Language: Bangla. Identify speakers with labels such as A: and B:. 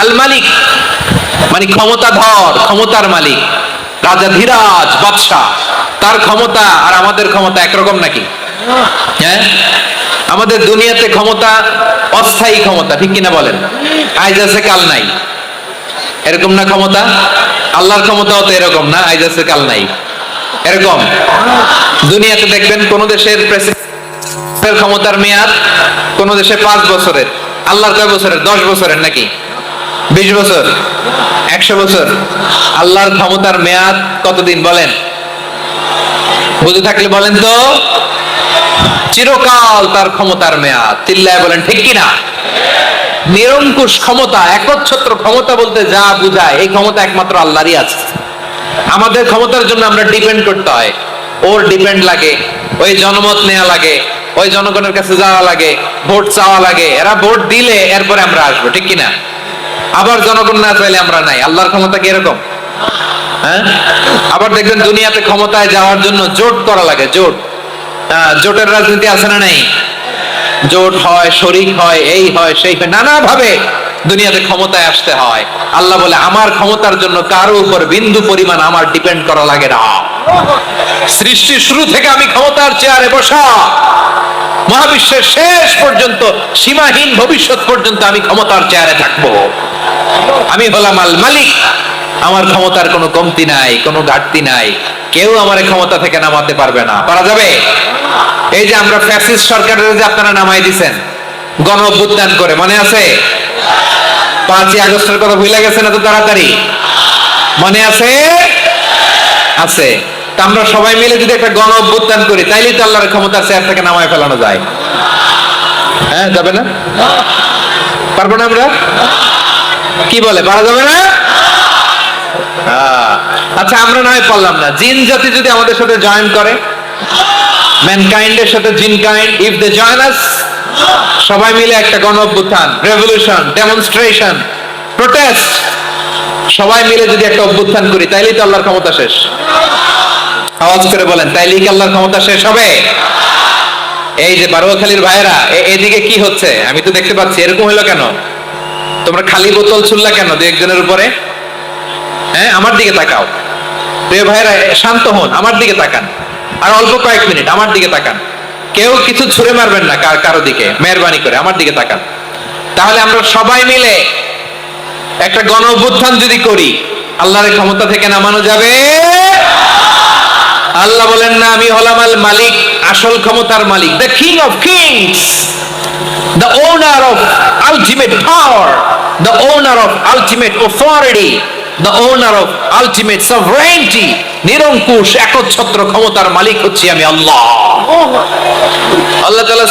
A: আল মালিক মানে ক্ষমতাধর, ক্ষমতার মালিক, রাজা ধীরাজ বাদশাহ। তার ক্ষমতা আর আমাদের ক্ষমতা একরকম নাকি? হ্যাঁ, আমাদের দুনিয়াতে ক্ষমতা অস্থায়ী ক্ষমতা, ঠিক কিনা বলেন? আইজ আছে কাল নাই, এরকম না ক্ষমতা? আল্লাহর ক্ষমতাও তো এরকম না, আইজ আছে কাল নাই এরকম। দুনিয়াতে দেখবেন কোন দেশের প্রেসিডেন্টের ক্ষমতার মেয়াদ কোন দেশে 5 বছরের, আল্লাহর কয় বছরের? 10 বছরের নাকি 20 বছর, 100 বছর। আল্লাহর ক্ষমতার মেয়াদ কতদিন বলেন? বুঝে থাকলে বলেন তো। চিরকাল তার ক্ষমতার মেয়াদ। চিল্লায় বলেন ঠিক কিনা? নিরঙ্কুশ ক্ষমতা, একচ্ছত্র ক্ষমতা বলতে যা বুঝায়, এই ক্ষমতা একমাত্র আল্লাহরই আছে। আমাদের ক্ষমতার জন্য আমরা ডিপেন্ড করতে হয়, ওর ডিপেন্ড লাগে, ওই জনমত নেওয়া লাগে, ওই জনগণের কাছে যাওয়া লাগে, ভোট চাওয়া লাগে, এরা ভোট দিলে এরপরে আমরা আসবো, ঠিক কিনা? আবার জনগণ না চাইলে আমরা নাই। আল্লাহর ক্ষমতা কি এরকম? হ্যাঁ, আবার দেখবেন দুনিয়াতে ক্ষমতায় যাওয়ার জন্য জোট করা লাগে, জোট। জোটের রাজনীতি আছে না নাই? জোট হয়, শরিক হয়, এই হয় সেই হয়, নানা ভাবে দুনিয়াতে ক্ষমতায় আসতে হয়। আল্লাহ বলে আমার ক্ষমতার জন্য কারো উপর বিন্দু পরিমাণ আমার ডিপেন্ড করা লাগে না। সৃষ্টির শুরু থেকে আমি ক্ষমতার চেয়ারে বসা, মহাবিশ্বের শেষ পর্যন্ত, সীমাহীন ভবিষ্যৎ পর্যন্ত আমি ক্ষমতার চেয়ারে থাকবো। আমি হলাম আল মালিক। আমার ক্ষমতার কোনো কমতি নাই, কোনো ঘাটতি নাই। কেউ আমার ক্ষমতা থেকে নামাতে পারবে না। পারা যাবে? এই যে আমরা ফ্যাসিস্ট সরকারের যে আপনারা নামাই দিছেন গণ অভ্যুত্থান করে, মনে আছে? 5ই আগস্টের কথা ভুলে গেছেন এত তাড়াতাড়ি? মনে আছে? আছে। তা আমরা সবাই মিলে যদি একটা গণ অভ্যুত্থান করি, তাইলে তো আল্লাহর ক্ষমতার চেয়ার থেকে নামায় ফেলানো যায়। হ্যাঁ, যাবে না? পারবো না আমরা? কি বলে, পারা যাবে না? আচ্ছা, আমরা নয় পারলাম না, জিন জাতি যদি আমাদের সাথে জয়েন করে, ম্যানকাইন্ডের সাথে জিনকাইন্ড, ইফ দে জয়েন আস, সবাই মিলে একটা গণ অভ্যুত্থান, রেভলিউশন, ডেমনস্ট্রেশন, প্রোটেস্ট, সবাই মিলে যদি একটা অভ্যুত্থান করি, তাইলেই তো আল্লাহর ক্ষমতা শেষ। আওয়াজ করে বলেন, তাইলেই কি আল্লাহর ক্ষমতা শেষ হবে? এই যে বারোয়াখালীর ভাইয়েরা, এদিকে কি হচ্ছে আমি তো দেখতে পাচ্ছি, এরকম হলো কেন? তোমরা খালি বোতল ছুড়লা কেন দু একজনের উপরে? হ্যাঁ, আমার দিকে তাকাও। প্রিয় ভাইরা, শান্ত হন, আমার দিকে তাকান, আর অল্প কয়েক মিনিট আমার দিকে তাকান। কেউ কিছু ছুঁড়ে মারবেন না কারো দিকে, মেহরবানি করে আমার দিকে তাকান। তাহলে আমরা সবাই মিলে একটা গণ অভ্যুত্থান যদি করি, আল্লাহর ক্ষমতা থেকে নামানো যাবে? আল্লাহ বলেন না, আমি হলাম আল মালিক, আসল ক্ষমতার মালিক, the king of kings, the owner of ultimate power, the owner of ultimate authority, the owner of ultimate sovereignty, নিরঙ্কুশ একচ্ছত্র ক্ষমতার মালিক হচ্ছি আমি আল্লাহ। আল্লাহ তাআলা